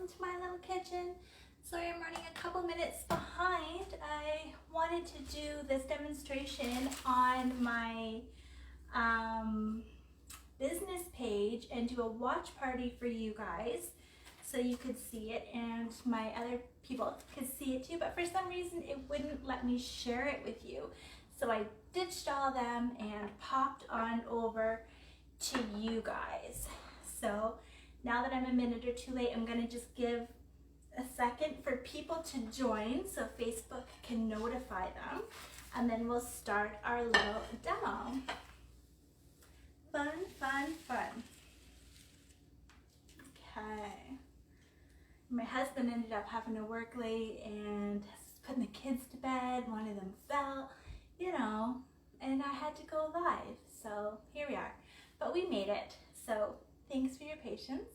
welcome to my little kitchen. Sorry I'm running a couple minutes behind. I wanted to do this demonstration on my business page and do a watch party for you guys so you could see it and my other people could see it too, but for some reason it wouldn't let me share it with you. So I ditched all of them and popped on over to you guys. So now that I'm a minute or two late, I'm gonna just give a second for people to join so Facebook can notify them, and then we'll start our little demo. Fun, fun, fun. Okay. My husband ended up having to work late and putting the kids to bed. One of them fell, you know, and I had to go live. So here we are. But we made it. So thanks for your patience.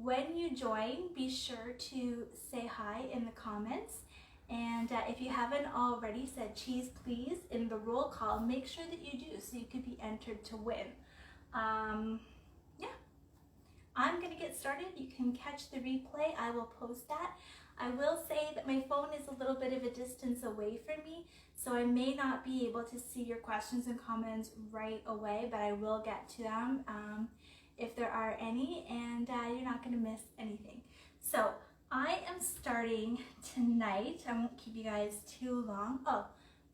When you join, be sure to say hi in the comments. And if you haven't already said cheese please in the roll call, make sure that you do so you could be entered to win. Yeah, I'm gonna get started. You can catch the replay. I will post that. I will say that my phone is a little bit of a distance away from me, so I may not be able to see your questions and comments right away, but I will get to them if there are any, and you're not gonna miss anything. So I am starting tonight. I won't keep you guys too long. Oh,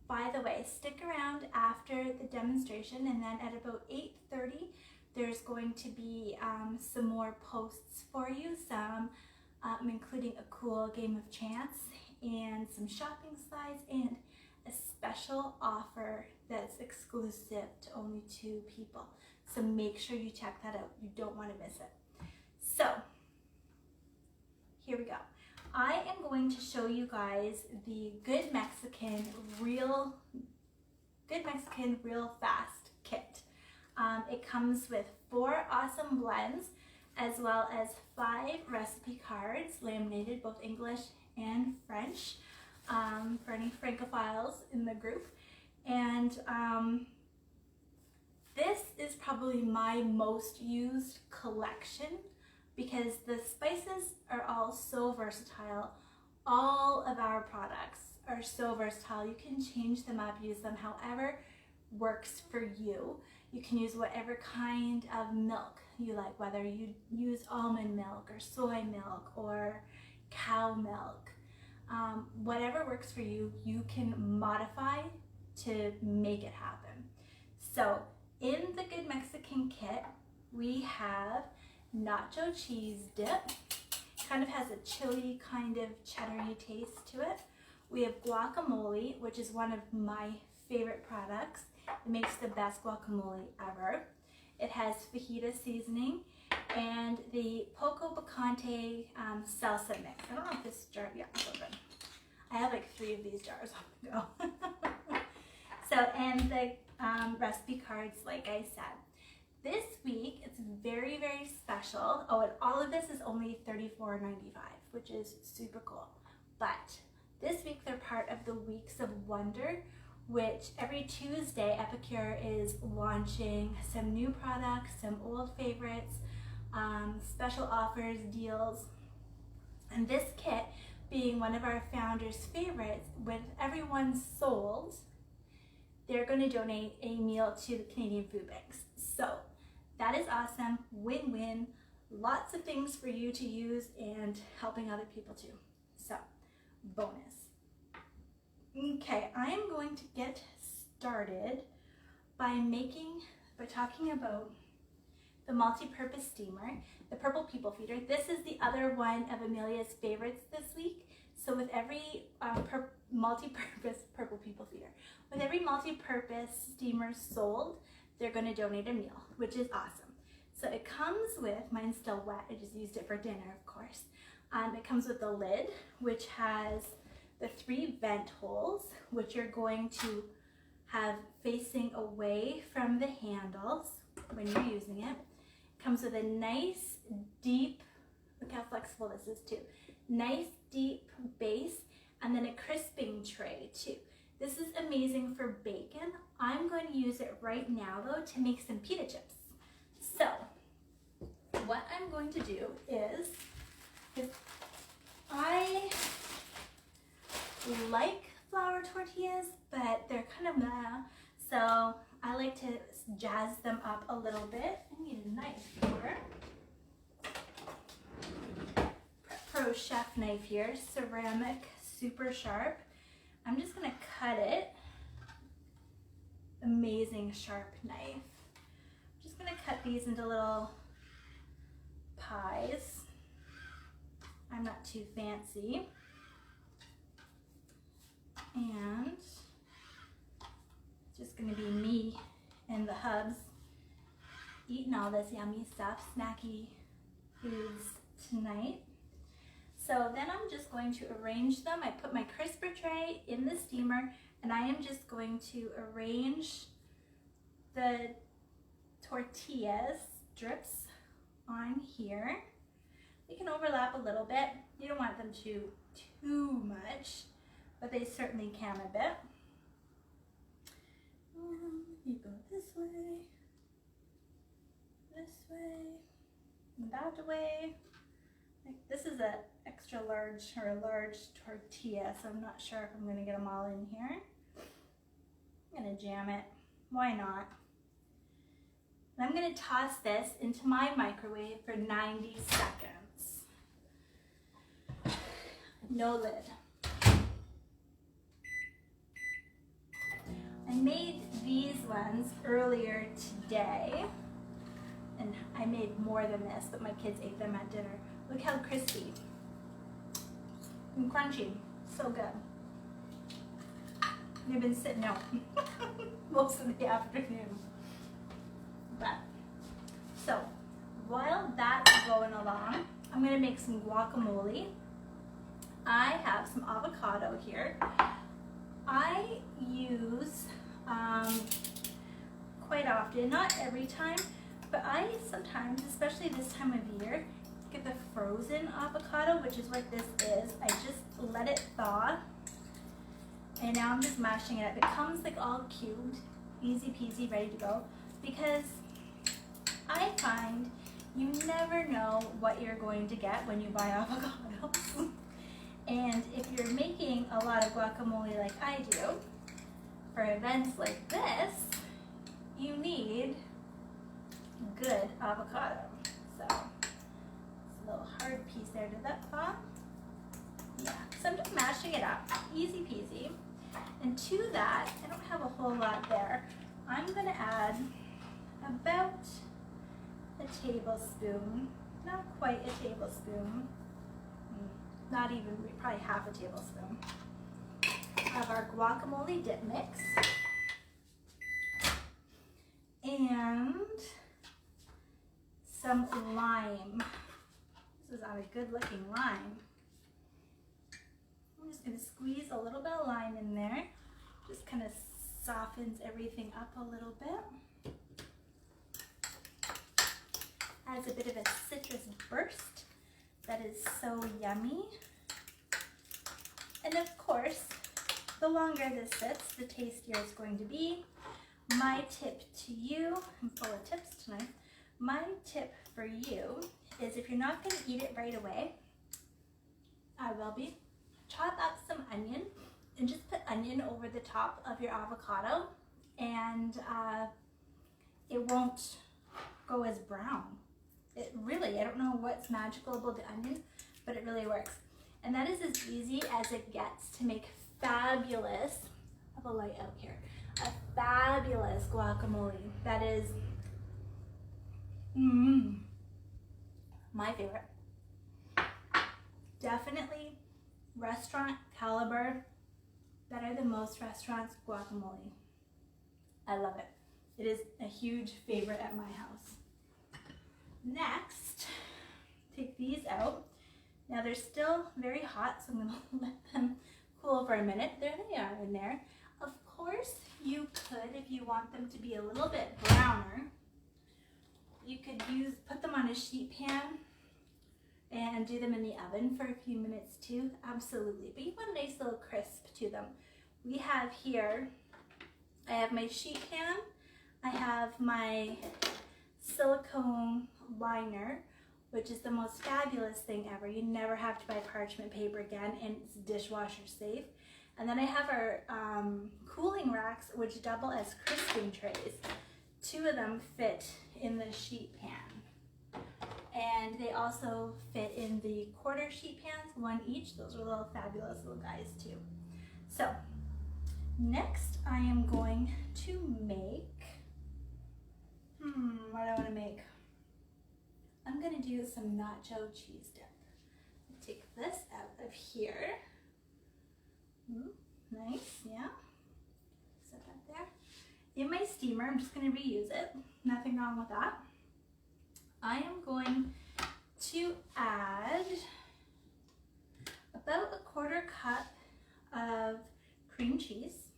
by the way, stick around after the demonstration, and then at about 8:30, there's going to be some more posts for you, some including a cool game of chance and some shopping slides and a special offer that's exclusive to only 2 people. So make sure you check that out. You don't want to miss it. So here we go. I am going to show you guys the Good Mexican Real Fast kit. It comes with 4 awesome blends as well as 5 recipe cards, laminated both English and French, for any Francophiles in the group. And this is probably my most used collection because the spices are all so versatile. All of our products are so versatile. You can change them up, use them however works for you. You can use whatever kind of milk you like, whether you use almond milk or soy milk or cow milk. Whatever works for you, you can modify to make it happen. So in the Good Mexican kit, we have nacho cheese dip. Kind of has a chili kind of cheddar-y taste to it. We have guacamole, which is one of my favorite products. It makes the best guacamole ever. It has fajita seasoning and the Poco Picante salsa mix. I don't know if this jar, yeah, it's open. I have like 3 of these jars on the go. So, and the recipe cards, like I said. This week, it's very, very special. Oh, and all of this is only $34.95, which is super cool. But this week, they're part of the Weeks of Wonder, which every Tuesday, Epicure is launching some new products, some old favorites, special offers, deals. And this kit, being one of our founders' favorites, with everyone sold, they're going to donate a meal to the Canadian Food Banks. So that is awesome, win-win, lots of things for you to use and helping other people too. So, bonus. Okay, I am going to get started by talking about the multi-purpose steamer, the Purple People Feeder. This is the other one of Amelia's favorites this week. So with every multi-purpose Purple People Feeder, with every multi-purpose steamer sold, they're going to donate a meal, which is awesome. So it comes with, mine's still wet, I just used it for dinner, of course. It comes with the lid, which has the 3 vent holes, which you're going to have facing away from the handles when you're using it. It comes with a nice deep, look how flexible this is too, nice deep base, and then a crisping tray too. This is amazing for bacon. I'm going to use it right now though to make some pita chips. So what I'm going to do is 'Cause I like flour tortillas, but they're kind of meh. So I like to jazz them up a little bit. I need a knife here. Pro Chef knife here, ceramic, super sharp. I'm just gonna cut it. Amazing sharp knife. I'm just gonna cut these into little pies. I'm not too fancy. And it's just gonna be me and the hubs eating all this yummy stuff, snacky foods tonight. So then I'm just going to arrange them. I put my crisper tray in the steamer, and I am just going to arrange the tortillas strips on here. They can overlap a little bit. You don't want them to too much, but they certainly can a bit. You go this way, that way. This is an extra large or a large tortilla, so I'm not sure if I'm going to get them all in here. I'm going to jam it. Why not? And I'm going to toss this into my microwave for 90 seconds. No lid. I made these ones earlier today, and I made more than this, but my kids ate them at dinner. Look how crispy and crunchy, so good. They've been sitting out most of the afternoon. But, so while that's going along, I'm gonna make some guacamole. I have some avocado here. I use quite often, not every time, but I sometimes, especially this time of year, get the frozen avocado, which is what this is. I just let it thaw, and now I'm just mashing it up. It comes like all cubed, easy peasy, ready to go, because I find you never know what you're going to get when you buy avocados. And if you're making a lot of guacamole like I do, for events like this, you need good avocado. So it's a little hard piece there. Did that thaw? Yeah. So I'm just mashing it up, easy peasy. And to that, I don't have a whole lot there. I'm going to add about a tablespoon, not quite a tablespoon, not even, probably half a tablespoon of our guacamole dip mix. And some lime. This is not a good looking lime. I'm just going to squeeze a little bit of lime in there. Just kind of softens everything up a little bit. Adds a bit of a citrus burst that is so yummy. And of course, the longer this sits, the tastier it's going to be. My tip to you, I'm full of tips tonight. My tip for you is, if you're not going to eat it right away, I will be, chop up some onion and just put onion over the top of your avocado, and it won't go as brown. It really, I don't know what's magical about the onion, but it really works. And that is as easy as it gets to make fabulous, I have a light out here, a fabulous guacamole. That is my favorite. Definitely restaurant caliber, better than most restaurants' guacamole. I love it. It is a huge favorite at my house. Next, take these out. Now they're still very hot, so I'm going to let them cool for a minute. There they are in there. Of course, you could, if you want them to be a little bit browner, you could put them on a sheet pan and do them in the oven for a few minutes too. Absolutely. But you want a nice little crisp to them. We have here, I have my sheet pan, I have my silicone liner, which is the most fabulous thing ever. You never have to buy parchment paper again, and it's dishwasher safe. And then I have our cooling racks, which double as crisping trays. 2 of them fit in the sheet pan. And they also fit in the quarter sheet pans, 1 each. Those are little fabulous little guys too. So next I am going to make, what do I want to make? I'm going to do some nacho cheese dip. Take this out of here. Nice, yeah. Set that there. In my steamer, I'm just going to reuse it. Nothing wrong with that. I am going to add about a 1/4 cup of cream cheese.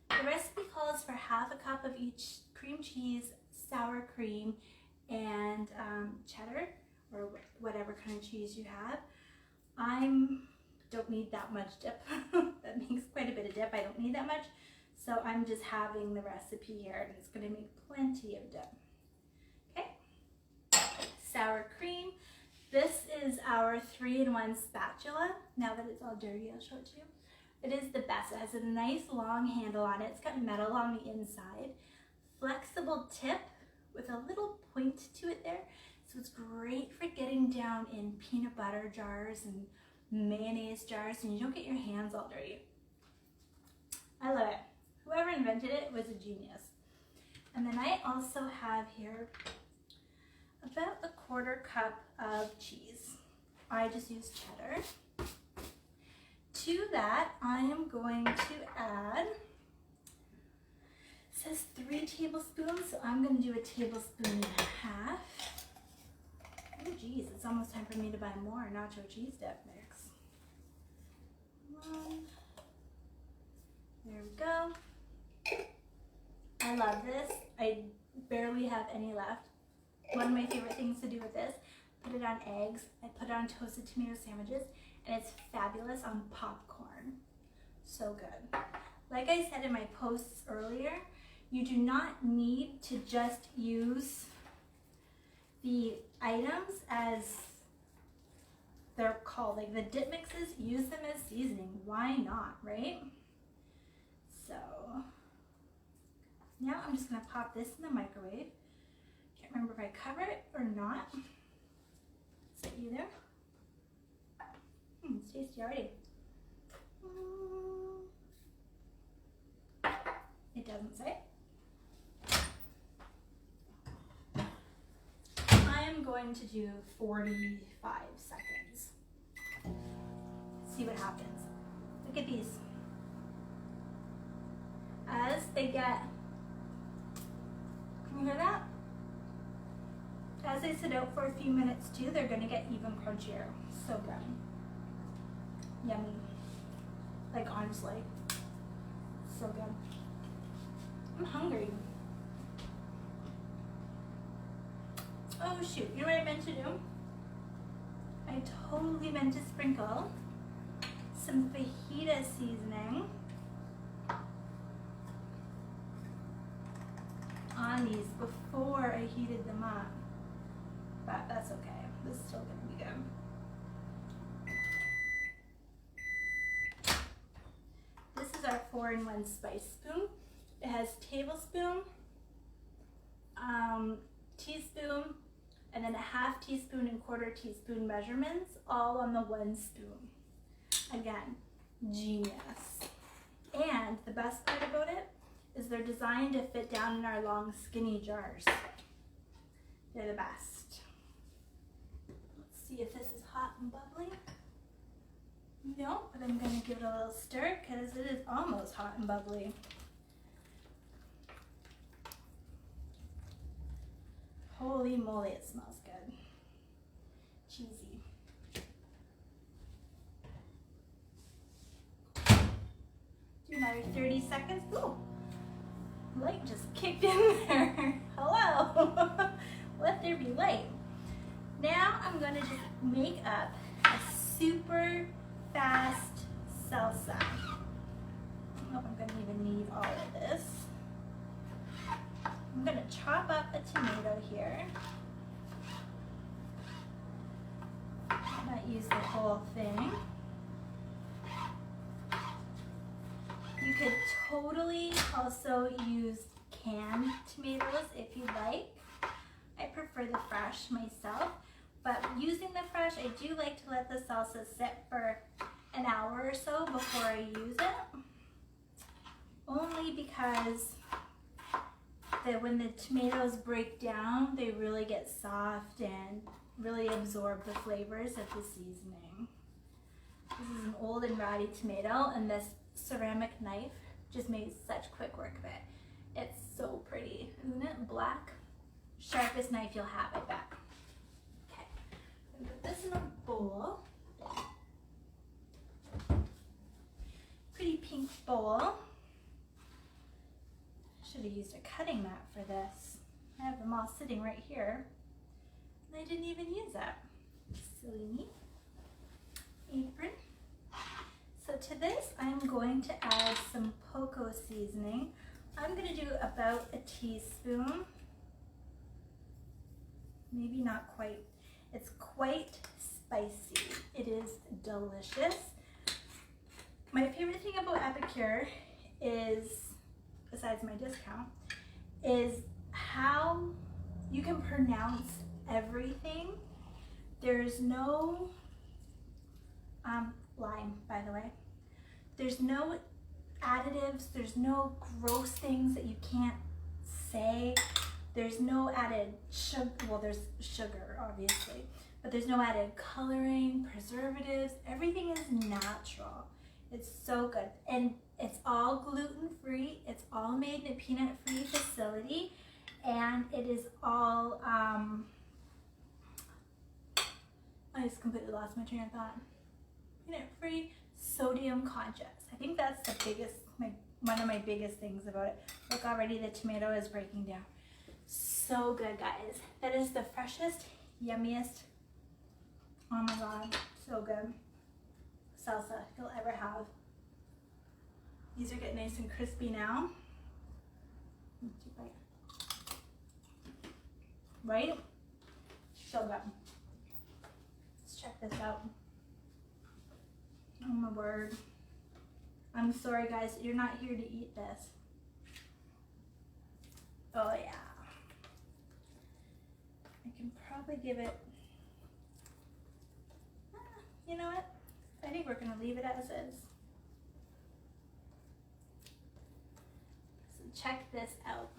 The recipe calls for 1/2 cup of each cream cheese, sour cream, and cheddar, or whatever kind of cheese you have. Don't need that much dip. That makes quite a bit of dip. I don't need that much. So I'm just having the recipe here, and it's going to make plenty of dip. Okay. Sour cream. This is our 3-in-1 spatula. Now that it's all dirty, I'll show it to you. It is the best. It has a nice long handle on it. It's got metal on the inside. Flexible tip with a little point to it there. So it's great for getting down in peanut butter jars and mayonnaise jars, and you don't get your hands all dirty. I love it. Whoever invented it was a genius. And then I also have here about a 1/4 cup of cheese. I just use cheddar. To that, I am going to add, it says 3 tablespoons, so I'm going to do 1.5 tablespoons. Oh geez, it's almost time for me to buy more nacho cheese dip mix. There we go. I love this. I barely have any left. One of my favorite things to do with this, put it on eggs. I put it on toasted tomato sandwiches, and it's fabulous on popcorn. So good. Like I said in my posts earlier, you do not need to just use the items as they're called, like the dip mixes, use them as seasoning. Why not, right? So now I'm just gonna pop this in the microwave. Can't remember if I cover it or not. Is it either? It's tasty already. It doesn't say. I am going to do 45 seconds. See what happens. Look at these. As they get, can you hear that? As they sit out for a few minutes too, they're gonna get even crunchier. So good. Yummy. Like honestly, so good. I'm hungry. Oh shoot, you know what I meant to do? I totally meant to sprinkle some fajita seasoning on these before I heated them up. But that's okay. This is still gonna be good. This is our 4-in-1 spice spoon. It has tablespoon, teaspoon, and then 1/2 teaspoon and 1/4 teaspoon measurements, all on the 1 spoon. Again, genius. And the best part about it is they're designed to fit down in our long skinny jars. They're the best. Let's see if this is hot and bubbly. No, but I'm going to give it a little stir because it is almost hot and bubbly. Holy moly, it smells good. Cheesy. Do another 30 seconds. Ooh, light just kicked in there. Hello. Let there be light. Now I'm going to just make up a super fast salsa. I don't know if I'm going to even need all of this. I'm going to chop up a tomato here. Not use the whole thing. You could totally also use canned tomatoes if you like. I prefer the fresh myself, but using the fresh, I do like to let the salsa sit for an hour or so before I use it. Only because when the tomatoes break down, they really get soft and really absorb the flavors of the seasoning. This is an old and ratty tomato, and this ceramic knife just made such quick work of it. It's so pretty, isn't it? Black, sharpest knife you'll have, I bet. Okay, I'm gonna put this in a bowl. Pretty pink bowl. Should have used a cutting mat for this. I have them all sitting right here, and I didn't even use it. Silly me. Apron. So to this, I'm going to add some Poco seasoning. I'm going to do about a teaspoon. Maybe not quite. It's quite spicy. It is delicious. My favorite thing about Epicure is, besides my discount, is how you can pronounce everything. There's no lime, by the way. There's no additives, there's no gross things that you can't say. There's no added sugar, well, there's sugar obviously, but there's no added coloring, preservatives. Everything is natural. It's so good, and it's all gluten-free. It's all made in a peanut-free facility, and it is all I just completely lost my train of thought. Peanut-free, sodium conscious. I think that's the biggest, one of my biggest things about it. Look, already the tomato is breaking down. So good, guys. That is the freshest, yummiest, oh my god, so good, salsa you'll ever have. These are getting nice and crispy now. Right? So good. Let's check this out. Oh my word. I'm sorry guys, you're not here to eat this. Oh yeah. I can probably give it, you know what? I think we're gonna leave it as is. So check this out.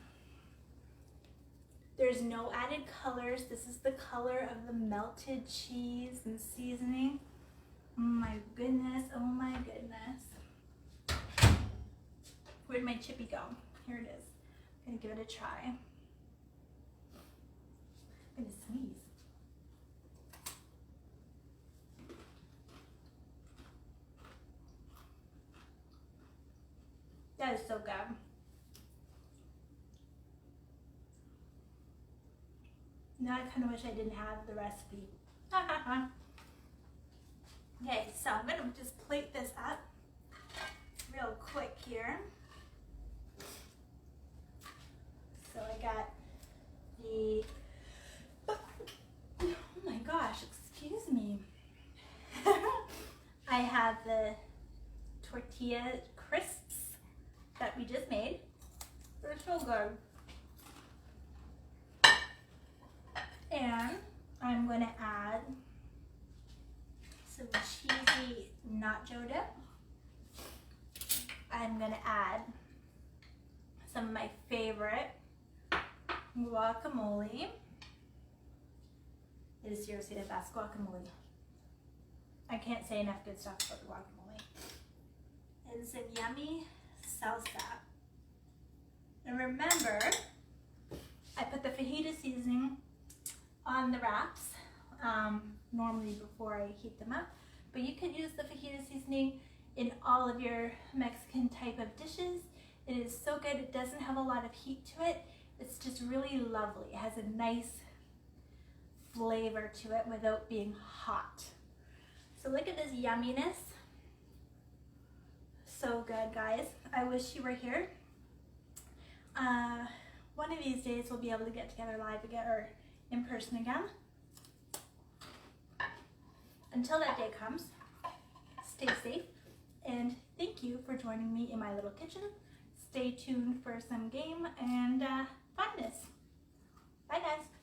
There's no added colors. This is the color of the melted cheese and seasoning. Oh my goodness, oh my goodness. Where'd my chippy go? Here it is. I'm gonna give it a try. I'm gonna sneeze. That is so good. Now I kind of wish I didn't have the recipe. Okay, so I'm gonna just plate this up real quick here. So I got the, oh my gosh, excuse me. I have the tortilla crisps that we just made. They're so good. And I'm going to add some cheesy nacho dip. I'm going to add some of my favorite guacamole. It is seriously the best guacamole. I can't say enough good stuff about the guacamole. And some yummy salsa. And remember, I put the fajita seasoning on the wraps, normally before I heat them up, but you could use the fajita seasoning in all of your Mexican type of dishes. It is so good. It doesn't have a lot of heat to it. It's just really lovely. It has a nice flavor to it without being hot. So look at this yumminess. So good, guys. I wish you were here. One of these days we'll be able to get together live again or in person again. until that day comes, stay safe, and thank you for joining me in my little kitchen. Stay tuned for some game and funness. Bye guys.